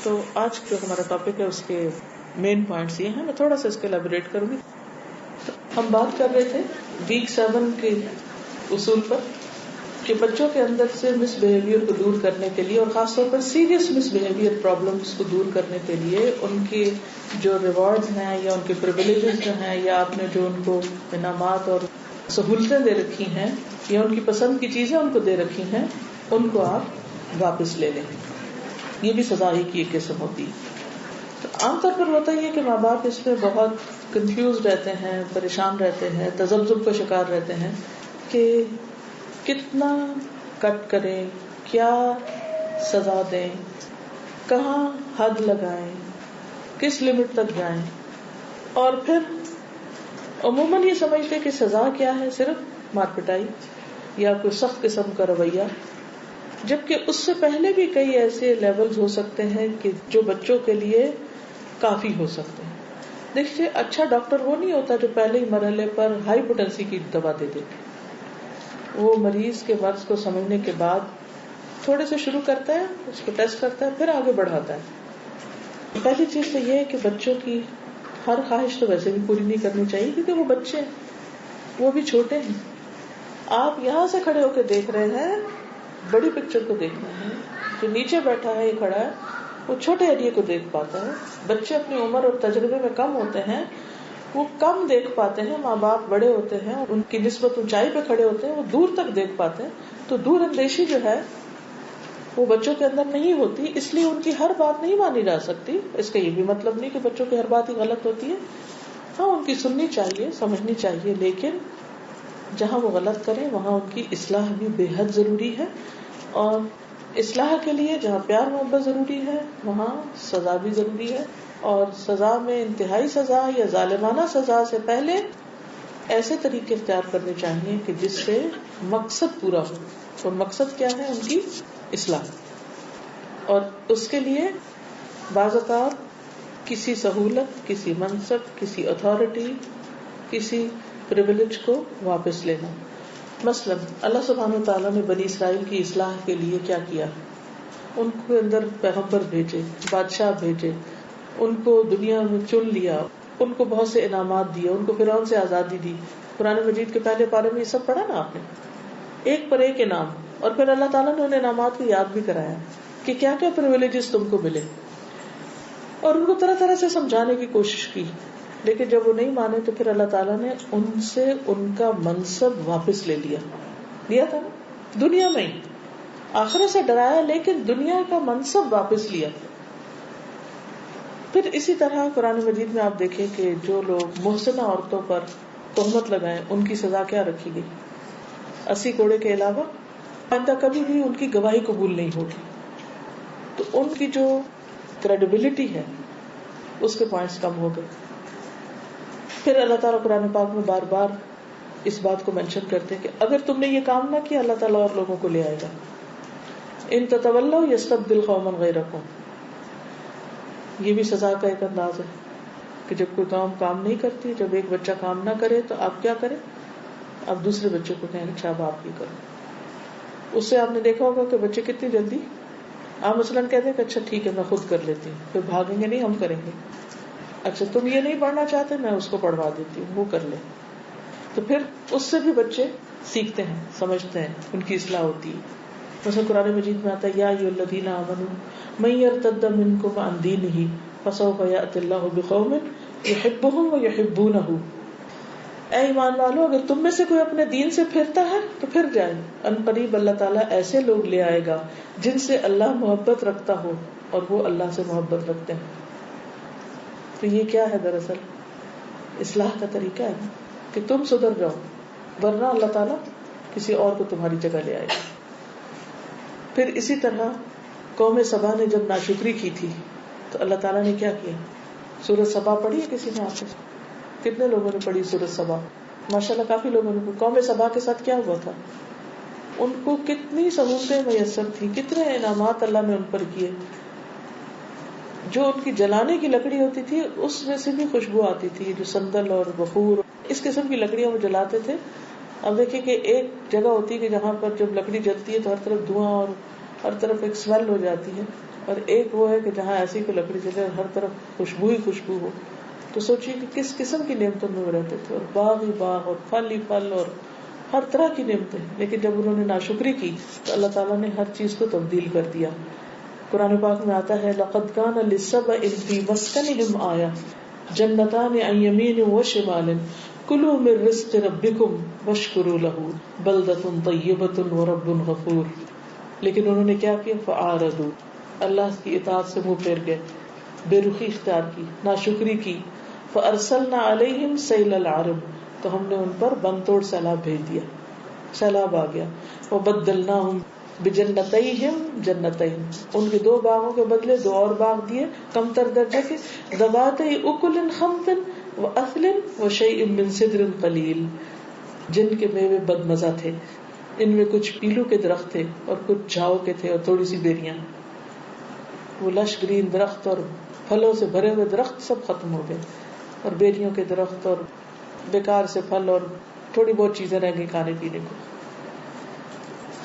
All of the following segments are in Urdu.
تو آج جو ہمارا ٹاپک ہے اس کے مین پوائنٹس یہ ہیں، میں تھوڑا سا اس کو ایلیبوریٹ کروں گی. ہم بات کر رہے تھے ویک 7 کے اصول پر کہ بچوں کے اندر سے مس بہیویئر کو دور کرنے کے لیے اور خاص طور پر سیریس مس بہیویئر پرابلمس کو دور کرنے کے لیے ان کے جو ریوارڈز ہیں یا ان کے پریویلیجز جو ہیں یا آپ نے جو ان کو انعامات اور سہولتیں دے رکھی ہیں یا ان کی پسند کی چیزیں ان کو دے رکھی ہیں ان کو آپ واپس لے لیں. یہ بھی سزا ہی کی ایک قسم ہوتی ہے. تو عام طور پر ہوتا یہ کہ ماں باپ اس میں بہت کنفیوز رہتے ہیں، پریشان رہتے ہیں، تذبذب کا شکار رہتے ہیں کہ کتنا کٹ کریں، کیا سزا دیں، کہاں حد لگائیں، کس لمٹ تک جائیں. اور پھر عموماً یہ سمجھتے کہ سزا کیا ہے، صرف مار پٹائی یا کوئی سخت قسم کا رویہ، جبکہ اس سے پہلے بھی کئی ایسے لیولز ہو سکتے ہیں کہ جو بچوں کے لیے کافی ہو سکتے ہیں. دیکھیے اچھا ڈاکٹر وہ نہیں ہوتا جو پہلے ہی مرحلے پر ہائی پوٹینسی کی دوا دے دیتے. وہ مریض کے مرض کو سمجھنے کے بعد تھوڑے سے شروع کرتا ہے، اس کو ٹیسٹ کرتا ہے، پھر آگے بڑھاتا ہے. پہلی چیز تو یہ ہے کہ بچوں کی ہر خواہش تو ویسے بھی پوری نہیں کرنی چاہیے کیونکہ وہ بچے ہیں، وہ بھی چھوٹے ہیں. آپ یہاں سے کھڑے ہو کے دیکھ رہے ہیں، بڑی پکچر کو دیکھنا ہے. جو نیچے بیٹھا ہے، یہ کھڑا ہے، وہ چھوٹے ایریا کو دیکھ پاتا ہے. بچے اپنی عمر اور تجربے میں کم ہوتے ہیں، وہ کم دیکھ پاتے ہیں. ماں باپ بڑے ہوتے ہیں، ان کی نسبت اونچائی پہ کھڑے ہوتے ہیں، وہ دور تک دیکھ پاتے ہیں. تو دور اندیشی جو ہے وہ بچوں کے اندر نہیں ہوتی، اس لیے ان کی ہر بات نہیں مانی جا سکتی. اس کا یہ بھی مطلب نہیں کہ بچوں کی ہر بات ہی غلط ہوتی ہے. ہاں ان کی سننی چاہیے، سمجھنی چاہیے، لیکن جہاں وہ غلط کریں وہاں ان کی اصلاح بھی بے حد ضروری ہے. اور اصلاح کے لیے جہاں پیار محبت ضروری ہے وہاں سزا بھی ضروری ہے. اور سزا میں انتہائی سزا یا ظالمانہ سزا سے پہلے ایسے طریقے اختیار کرنے چاہیے کہ جس سے مقصد پورا ہو. اور مقصد کیا ہے؟ ان کی اصلاح. اور اس کے لیے بعض اوقات کسی سہولت، کسی منصب، کسی اتھارٹی، کسی پریویلیج کو واپس لینا. مثلا اللہ سبحانہ وتعالیٰ نے بنی اسرائیل کی اصلاح کے لیے کیا کیا؟ ان کے اندر پیغمبر بھیجے، بادشاہ بھیجے، ان کو دنیا میں چن لیا، ان کو بہت سے انعامات دیے، ان کو فرعون سے آزادی دی. قرآن مجید کے پہلے پارے میں یہ سب پڑھا نا آپ نے، ایک پر ایک انعام. اور پھر اللہ تعالیٰ نے ان انعامات کو یاد بھی کرایا کہ کیا کیا پریویلیجز تم کو ملے، اور ان کو طرح طرح سے سمجھانے کی کوشش کی. لیکن جب وہ نہیں مانے تو پھر اللہ تعالیٰ نے ان سے ان کا منصب واپس لے لیا تھا نا دنیا میں ہی. آخرت سے ڈرایا لیکن دنیا کا منصب واپس لیا. پھر اسی طرح قرآن مجید میں آپ دیکھیں کہ جو لوگ محسنہ عورتوں پر تہمت لگائیں ان کی سزا کیا رکھی گئی؟ 80 کوڑے کے علاوہ آئندہ کبھی بھی ان کی گواہی قبول نہیں ہوگی. تو ان کی جو کریڈیبلٹی ہے اس کے پوائنٹس کم ہو گئے. پھر اللہ تعالیٰ قرآن پاک میں بار بار اس بات کو مینشن کرتے ہیں کہ اگر تم نے یہ کام نہ کیا اللہ تعالیٰ اور لوگوں کو لے آئے گا. ان تتولوا یستبدل قوما غیرکم. یہ بھی سزا کا ایک انداز ہے کہ جب کوئی کام نہیں کرتی، جب ایک بچہ کام نہ کرے تو آپ کیا کریں؟ آپ دوسرے بچے کو کہیں اچھا اب آپ بھی کرو. اس سے آپ نے دیکھا ہوگا کہ بچے کتنی جلدی آپ مثلاً کہتے ہیں کہ اچھا ٹھیک ہے میں خود کر لیتی ہوں، پھر بھاگیں گے نہیں ہم کریں گے. اچھا تم یہ نہیں پڑھنا چاہتے میں اس کو پڑھوا دیتی ہوں، وہ کر لے. تو پھر اس سے بھی بچے سیکھتے ہیں، سمجھتے ہیں، ان کی اصلاح ہوتی ہے. مثلا قرآن مجید میں آتا ہے یا ایھا الذین آمنوا من یرتد منکم عن دینہ فسوف یأتی اللہ بقوم یحبهم ویحبونہ. اے ایمان والو اگر تم میں سے کوئی اپنے دین سے پھرتا ہے تو پھر جائے، ان قریب اللہ تعالیٰ ایسے لوگ لے آئے گا جن سے اللہ محبت رکھتا ہو اور وہ اللہ سے محبت رکھتے ہیں. تو یہ کیا ہے؟ دراصل اصلاح کا طریقہ ہے کہ تم سدھر جاؤ، ورنہ اللہ تعالیٰ کسی اور کو تمہاری جگہ لے آئے گا. پھر اسی طرح قوم سبا نے جب ناشکری کی تھی تو اللہ تعالیٰ نے کیا کیا؟ سورۃ سبا پڑھی ہے کسی نے؟ آپ سے کتنے لوگوں نے پڑھی سورۃ سبا؟ ماشاءاللہ کافی لوگوں نے. قوم سبا کے ساتھ کیا ہوا تھا؟ ان کو کتنی سہولتیں میسر تھی، کتنے انعامات اللہ نے ان پر کیے. جو ان کی جلانے کی لکڑی ہوتی تھی اس میں سے بھی خوشبو آتی تھی، جو سندل اور بخور اس قسم کی لکڑیاں وہ جلاتے تھے. اب دیکھیں کہ ایک جگہ ہوتی ہے کہ جہاں پر جب لکڑی جلتی ہے تو ہر طرف دھواں اور ہر طرف ایک اسمیل ہو جاتی ہے، اور ایک وہ ہے کہ جہاں ایسی کوئی لکڑی جلے اور ہر طرف خوشبو ہی خوشبو ہو. تو سوچیے کہ کس قسم کی نعمتوں میں وہ رہتے تھے, اور باغ ہی باغ اور پھل ہی پھل اور ہر طرح کی نعمتیں. لیکن جب انہوں نے ناشکری کی تو اللہ تعالیٰ نے ہر چیز کو تبدیل کر دیا. قرآن پاک میں آتا ہے لقد كان للسبأ في مسكنهم آية جنتان عن يمين وشمال كلوا من رزق ربكم واشكروا له بلدة طيبة ورب غفور. لیکن انہوں نے کیا کیا؟ فعارضوا, اللہ کی اطاعت سے منہ پھیر گئے, بے رخی اختیار کی, ناشکری کی. فارسلنا علیہم سیل العرم, تو ہم نے ان پر بن توڑ سیلاب بھیج دیا, سیلاب آ گیا. وبدلناہم بجنتیہم جنتین, ان کے 2 باغوں کے بدلے 2 اور باغ دیے کم تر درجے کے, ذواتی اکل خمط واصل وشیء من سدر قلیل, جن کے میوے بد مزہ تھے. ان میں کچھ پیلو کے درخت تھے اور کچھ جھاؤ کے تھے اور تھوڑی سی بیریاں. وہ لش گرین درخت اور پھلوں سے بھرے ہوئے درخت سب ختم ہو گئے, اور بیریوں کے درخت اور بیکار سے پھل اور تھوڑی بہت چیزیں رہ گئی کھانے پینے کو.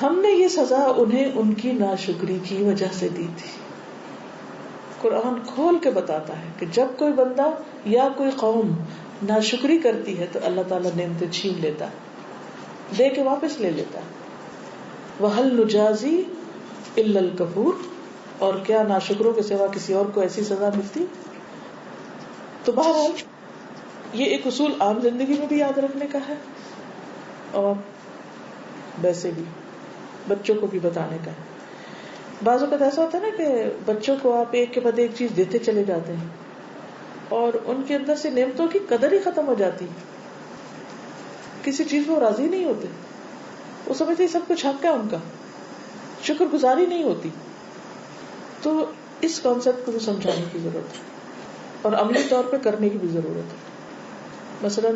ہم نے یہ سزا انہیں ان کی ناشکری کی وجہ سے دی تھی. قرآن کھول کے بتاتا ہے کہ جب کوئی بندہ یا کوئی قوم ناشکری کرتی ہے تو اللہ تعالیٰ نعمتیں چھین لیتا ہے, دے کے واپس لے لیتا ہے. وَهَلْ نُجَازِي إِلَّا الْكَفُورَ, اور کیا ناشکروں کے سوا کسی اور کو ایسی سزا ملتی؟ تو بہرحال یہ ایک اصول عام زندگی میں بھی یاد رکھنے کا ہے, اور ویسے بھی بچوں کو بھی بتانے کا ہے. بعض اوقات ایسا ہوتا ہے نا کہ بچوں کو آپ ایک کے بعد ایک چیز دیتے چلے جاتے ہیں اور ان کے اندر سے نعمتوں کی قدر ہی ختم ہو جاتی. کسی چیز میں وہ راضی نہیں ہوتے, وہ سمجھتے سب کچھ حق ہے ان کا, شکر گزاری نہیں ہوتی. تو اس کانسیپٹ کو بھی سمجھانے کی ضرورت ہے اور عملی طور پہ کرنے کی بھی ضرورت ہے. مثلا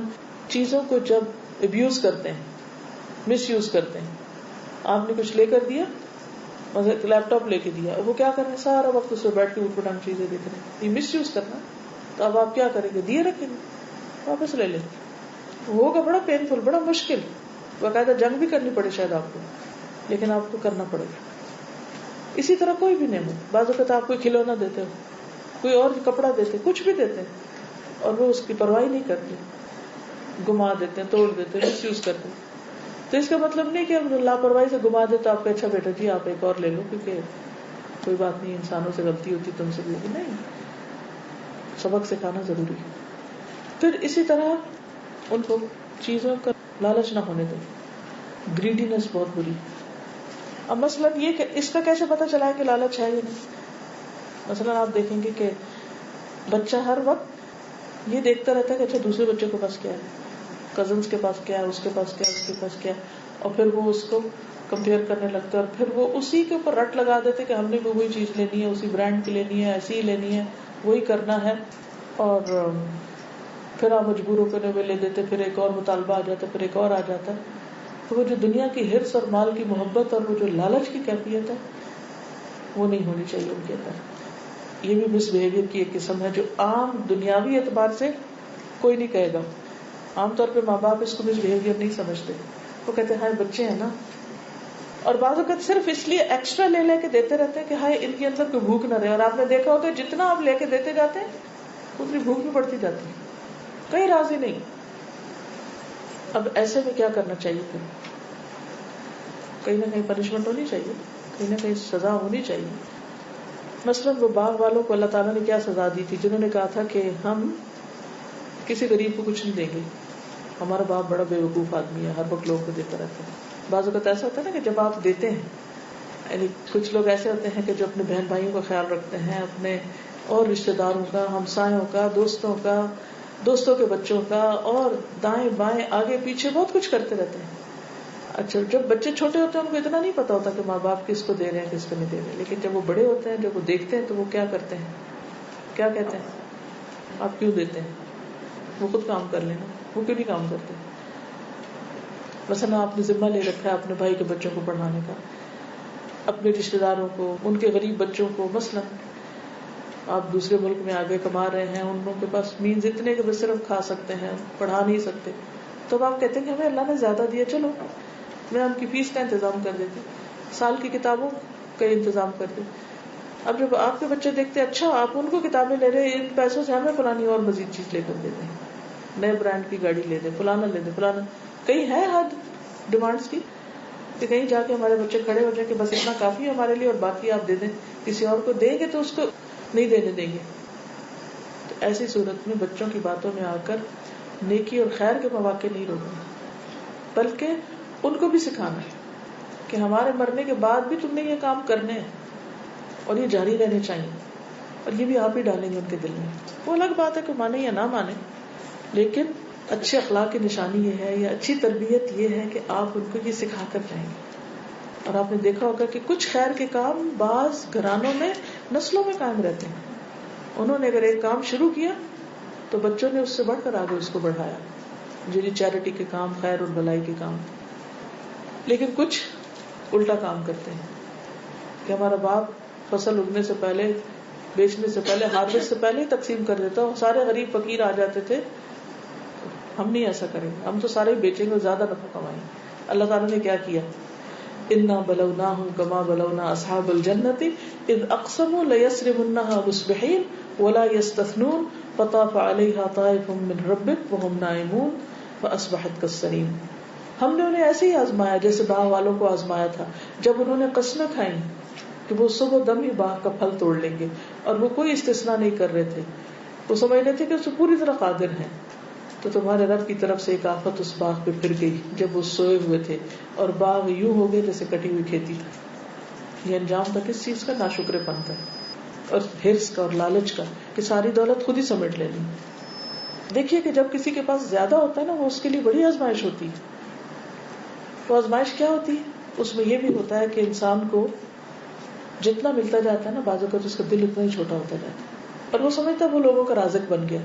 چیزوں کو جب ابیوز کرتے ہیں, مس یوز کرتے ہیں, آپ نے کچھ لے کر دیا, مثلا لیپ ٹاپ لے کے دیا, وہ کیا کر رہے ہیں سارا وقت اس پہ بیٹھ کے اوٹ پٹانگ چیزیں دیکھ رہے ہیں, یہ مس یوز کرنا. تو اب آپ کیا کریں گے؟ دیے رکھیں گے, واپس لے لیں. ہوگا بڑا پینفل, بڑا مشکل, باقاعدہ جنگ بھی کرنی پڑے شاید آپ کو, لیکن آپ کو کرنا پڑے گا. اسی طرح کوئی بھی نعمت, بعض اوقات آپ کوئی کھلونا دیتے ہو, کوئی اور کپڑا دیتے, کچھ بھی دیتے ہیں, اور وہ اس کی پرواہ نہیں کرتے, گما دیتے ہیں, توڑ دیتے ہیں, مس یوز کرتے ہیں. تو اس کا مطلب نہیں کہ ہم لاپرواہی سے گما دے تو آپ کو اچھا بیٹا جی آپ ایک اور لے لو کیونکہ کوئی بات نہیں, انسانوں سے غلطی ہوتی, تم سے بھی ہوتی. نہیں, سبق سکھانا ضروری ہے. پھر اسی طرح ان کو چیزوں کا لالچ نہ ہونے دیں. گریڈینس بہت بری. اب مثلا یہ کہ اس کا کیسے پتا چلا ہے کہ لالچ ہے یا نہیں؟ مثلا آپ دیکھیں گے کہ بچہ ہر وقت یہ دیکھتا رہتا ہے کہ اچھا دوسرے بچے کے پاس کیا ہے, کزنس کے پاس کیا ہے, اس کے پاس کیا ہے, اس کے پاس کیا ہے, اور پھر وہ اس کو کمپیئر کرنے لگتا ہے, اور پھر وہ اسی کے اوپر رٹ لگا دیتے کہ ہم نے بھی وہی چیز لینی ہے, اسی برانڈ کی لینی ہے, ایسی ہی لینی ہے, وہی کرنا ہے. اور پھر آپ مجبور ہو کر وہ لے دیتے, پھر ایک اور مطالبہ آ جاتا ہے, پھر ایک اور آ جاتا ہے. تو وہ جو دنیا کی حرص اور مال کی محبت اور وہ جو لالچ کی کیفیت ہے وہ نہیں ہونی چاہیے ان کے اندر. یہ بھی مس بہیویئر کی ایک قسم ہے جو عام دنیاوی اعتبار سے کوئی نہیں کہے گا. عام طور پہ ماں باپ اس کو مس بہیویئر نہیں سمجھتے, وہ کہتے ہیں ہائے بچے ہیں نا. اور بعض اوقات صرف اس لیے ایکسٹرا لے لے کے دیتے رہتے ہیں کہ ہائے ان کے اندر کوئی بھوک نہ رہے. اور آپ نے دیکھا ہوگا جتنا آپ لے کے دیتے جاتے ہیں اتنی بھوک بھی بڑھتی جاتی ہے, کہیں راضی نہیں. اب ایسے میں کیا کرنا چاہیے؟ پھر کہیں نہ کہیں پنشمنٹ ہونی چاہیے, کہیں نہ کہیں سزا ہونی چاہیے. مثلا وہ باغ والوں کو اللہ تعالیٰ نے کیا سزا دی تھی جنہوں نے کہا تھا کہ ہم کسی غریب کو کچھ نہیں دیں گے, ہمارا باپ بڑا بے وقوف آدمی ہے, ہر وقت لوگوں کو دیتا رہتا ہے. بعض اوقات ایسا ہوتا ہے نا کہ جب آپ دیتے ہیں, یعنی کچھ لوگ ایسے ہوتے ہیں کہ جو اپنے بہن بھائیوں کا خیال رکھتے ہیں, اپنے اور رشتے داروں کا, ہمسایوں کا, دوستوں کا, دوستوں کے بچوں کا, اور دائیں بائیں آگے پیچھے بہت کچھ کرتے رہتے ہیں. اچھا جب بچے چھوٹے ہوتے ہیں ان کو اتنا نہیں پتا ہوتا کہ ماں باپ کس کو دے رہے ہیں کس کو نہیں دے رہے, لیکن جب وہ بڑے ہوتے ہیں, جب وہ دیکھتے ہیں تو وہ کیا کرتے ہیں, کیا کہتے ہیں آپ کیوں دیتے ہیں, وہ خود کام کر لینا, وہ کیوں نہیں کام کرتے. مثلا آپ نے ذمہ لے رکھا ہے اپنے بھائی کے بچوں کو پڑھانے کا, اپنے رشتے داروں کو, ان کے غریب بچوں کو. مثلا آپ دوسرے ملک میں آگے کما رہے ہیں, ان لوگوں کے پاس مینز اتنے کہ بس صرف کھا سکتے ہیں, پڑھا نہیں سکتے, تو آپ کہتے ہیں کہ ہمیں اللہ نے زیادہ دیا, چلو میں ان کی فیس کا انتظام کر دیتی, سال کی کتابوں کا انتظام کر دوں. اب جب آپ کے بچے دیکھتے ہیں اچھا آپ ان کو کتابیں لے رہے ہیں، ان پیسوں سے ہمیں فلانی اور مزید چیز لے کر دے دیں، نئے برانڈ کی گاڑی لے دیں، فلانا لے دیں، فلانا، کہیں ہے حد ڈیمانڈس کی کہ کہیں جا کے ہمارے بچے کھڑے ہو جائیں کہ بس اتنا کافی ہے ہمارے لیے اور باقی آپ دے دیں، کسی اور کو دیں گے تو اس کو نہیں دینے دیں گے. تو ایسی صورت میں بچوں کی باتوں میں آ کر نیکی اور خیر کے مواقع نہیں روکنے، بلکہ ان کو بھی سکھانا ہے کہ ہمارے مرنے کے بعد بھی تم نے یہ کام کرنے ہیں اور یہ جاری رہنے چاہیے، اور یہ بھی آپ ہی ڈالیں گے ان کے دل میں. وہ الگ بات ہے کہ مانے یا نہ مانے، لیکن اچھے اخلاق کی نشانی یہ ہے یا اچھی تربیت یہ ہے کہ آپ ان کو یہ سکھا کر جائیں گے. اور آپ نے دیکھا ہوگا کہ کچھ خیر کے کام بعض گھرانوں میں نسلوں میں قائم رہتے ہیں. انہوں نے اگر ایک کام شروع کیا تو بچوں نے اس سے بڑھ کر آگے اس کو بڑھایا، جو چیریٹی کے کام، خیر اور بھلائی کے کام. لیکن کچھ الٹا کام کرتے ہیں کہ ہمارا باپ فصل اگنے سے پہلے، بیچنے سے پہلے، ہارویسٹ سے پہلے ہی تقسیم کر دیتا، سارے غریب فقیر آ جاتے تھے. ہم نہیں ایسا کریں گے، ہم تو سارے بیچیں گے اور زیادہ نفع کمائیں گے. اللہ تعالیٰ نے کیا کیا؟ انا بلوناہم کما بلونا اصحاب الجنۃ اذ اقسموا لیصرمنها مصبحین ولا یستثنون فطاف علیہا طائف من ربک وہم نائمون فاصبحت کالصریم. ہم نے انہیں ایسے ہی آزمایا جیسے باغ والوں کو آزمایا تھا جب انہوں نے قسمیں کھائیں کہ وہ صبح دم ہی باغ کا پھل توڑ لیں گے، اور وہ کوئی استثناء نہیں کر رہے تھے. وہ سمجھ رہے تھے کہ وہ پوری طرح قادر ہیں. تو تمہارے رب کی طرف سے ایک آفت اس باغ پہ پھر گئی جب وہ سوئے ہوئے تھے، اور باغ یوں ہو گئے جیسے کٹی ہوئی کھیتی. یہ انجام تھا کس چیز کا؟ ناشکر پن کا اور حرص کا اور لالچ کا کہ ساری دولت خود ہی سمیٹ لینی. دیکھیے کہ جب کسی کے پاس زیادہ ہوتا ہے نا، وہ اس کے لیے بڑی آزمائش ہوتی ہے. تو آزمائش کیا ہوتی ہے؟ اس میں یہ بھی ہوتا ہے کہ انسان کو جتنا ملتا جاتا ہے نا، بعض اوقات اس کا دل اتنا ہی چھوٹا ہوتا جاتا ہے، اور وہ سمجھتا ہے وہ لوگوں کا رازق بن گیا.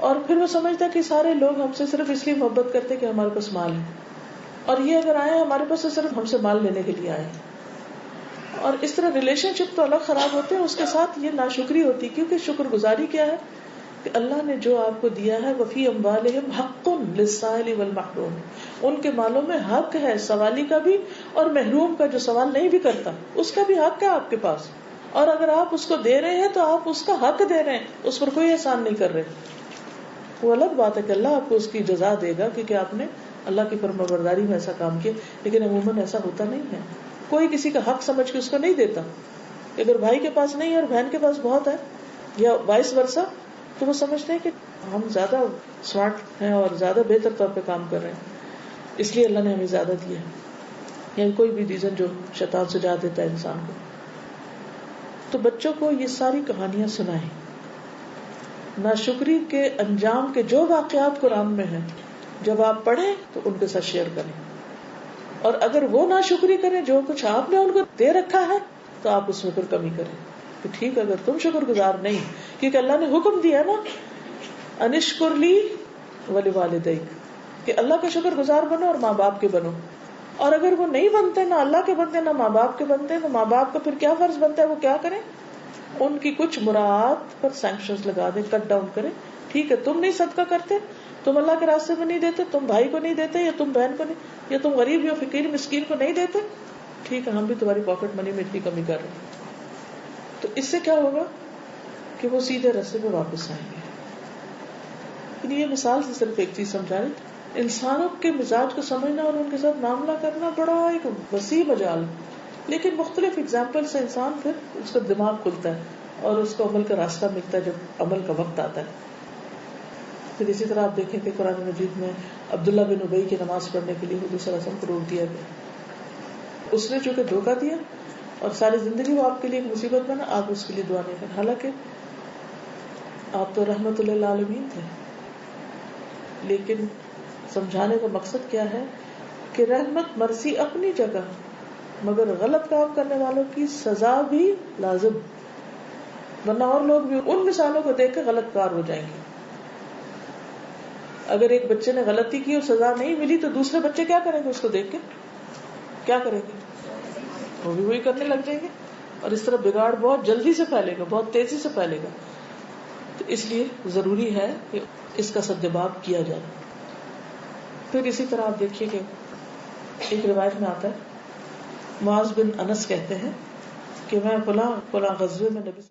اور پھر وہ سمجھتا ہے کہ سارے لوگ ہم سے صرف اس لیے محبت کرتے کہ ہمارے پاس مال ہے، اور یہ اگر آئے ہمارے پاس تو صرف ہم سے مال لینے کے لیے آئے. اور اس طرح ریلیشن شپ تو الگ خراب ہوتے ہیں، اس کے ساتھ یہ ناشکری ہوتی، کیونکہ شکر گزاری کیا ہے کہ اللہ نے جو آپ کو دیا ہے وفی اموالہم حق للسائل والمحروم، ان کے مالوں میں حق ہے سوالی کا بھی اور محروم کا جو سوال نہیں بھی کرتا اس کا بھی حق ہے آپ کے پاس. اور اگر آپ اس کو دے رہے ہیں تو آپ اس کا حق دے رہے ہیں، اس پر کوئی احسان نہیں کر رہے. وہ الگ بات ہے کہ اللہ آپ کو اس کی جزا دے گا کیونکہ آپ نے اللہ کی فرمانبرداری میں ایسا کام کیا، لیکن عموماً ایسا ہوتا نہیں ہے. کوئی کسی کا حق سمجھ کے اس کو نہیں دیتا. اگر بھائی کے پاس نہیں ہے اور بہن کے پاس بہت ہے یا وائس ورسا، تو وہ سمجھتے ہیں کہ ہم زیادہ اسمارٹ ہیں اور زیادہ بہتر طور پہ کام کر رہے ہیں، اس لیے اللہ نے ہمیں زیادہ دیا ہے، یا کوئی بھی ریزن جو شیطان سجا دیتا ہے انسان کو. تو بچوں کو یہ ساری کہانیاں سنائیں. ناشکری کے انجام کے جو واقعات قرآن میں ہیں جب آپ پڑھیں تو ان کے ساتھ شیئر کریں، اور اگر وہ ناشکری کریں جو کچھ آپ نے ان کو دے رکھا ہے تو آپ اس میں پھر کمی کریں کہ ٹھیک ہے اگر تم شکر گزار نہیں، کیونکہ اللہ نے حکم دیا نا انشکر لی ولوالدیک، کہ اللہ کا شکر گزار بنو اور ماں باپ کے بنو. اور اگر وہ نہیں بنتے، نہ اللہ کے بنتے نہ ماں باپ کے بنتے، تو ماں باپ کا پھر کیا فرض بنتا ہے؟ وہ کیا کریں؟ ان کی کچھ مراعات پر سینکشنز لگا دیں، کٹ ڈاؤن کریں. ٹھیک ہے تم نہیں صدقہ کرتے، تم اللہ کے راستے میں نہیں دیتے، تم بھائی کو نہیں دیتے، یا تم بہن کو نہیں، یا تم غریب یا فقیر مسکین کو نہیں دیتے، ٹھیک ہے ہم بھی تمہاری پاکٹ منی میں اتنی کمی کر رہے ہیں. تو اس سے کیا ہوگا کہ وہ سیدھے راستے پہ واپس آئیں گے. یہ مثال سے صرف ایک چیز سمجھا رہی، انسانوں کے مزاج کو سمجھنا اور ان کے ساتھ معاملہ کرنا بڑا ایک وسیع مجال، لیکن مختلف اگزامپل سے انسان پھر اس کا دماغ کھلتا ہے اور اس کو عمل کا راستہ ملتا ہے جب عمل کا وقت آتا ہے. پھر اسی طرح آپ دیکھیں کہ قرآن مجید میں عبداللہ بن ابی کی نماز پڑھنے کے لیے حضور صلی اللہ علیہ وسلم کو روک دیا گیا. اس نے چونکہ دھوکہ دیا اور ساری زندگی وہ آپ کے لیے ایک مصیبت بنا، آپ اس کے لیے دعا نہیں کریں، حالانکہ آپ تو رحمت للعالمین تھے. لیکن سمجھانے کا مقصد کیا ہے کہ رحمت مرضی اپنی جگہ، مگر غلط کام کرنے والوں کی سزا بھی لازم، ورنہ اور لوگ بھی ان مثالوں کو دیکھ کے غلط کار ہو جائیں گے. اگر ایک بچے نے غلطی کی اور سزا نہیں ملی تو دوسرے بچے کیا کریں گے؟ اس کو دیکھ کے کیا کریں گے؟ وہ بھی وہی کرنے لگ جائیں گے، اور اس طرح بگاڑ بہت جلدی سے پھیلے گا، بہت تیزی سے پھیلے گا. تو اس لیے ضروری ہے کہ اس کا سدباب کیا جائے. پھر اسی طرح آپ دیکھیے کہ ایک روایت میں آتا ہے، معاذ بن انس کہتے ہیں کہ میں فلاں فلاں غزوے میں نبی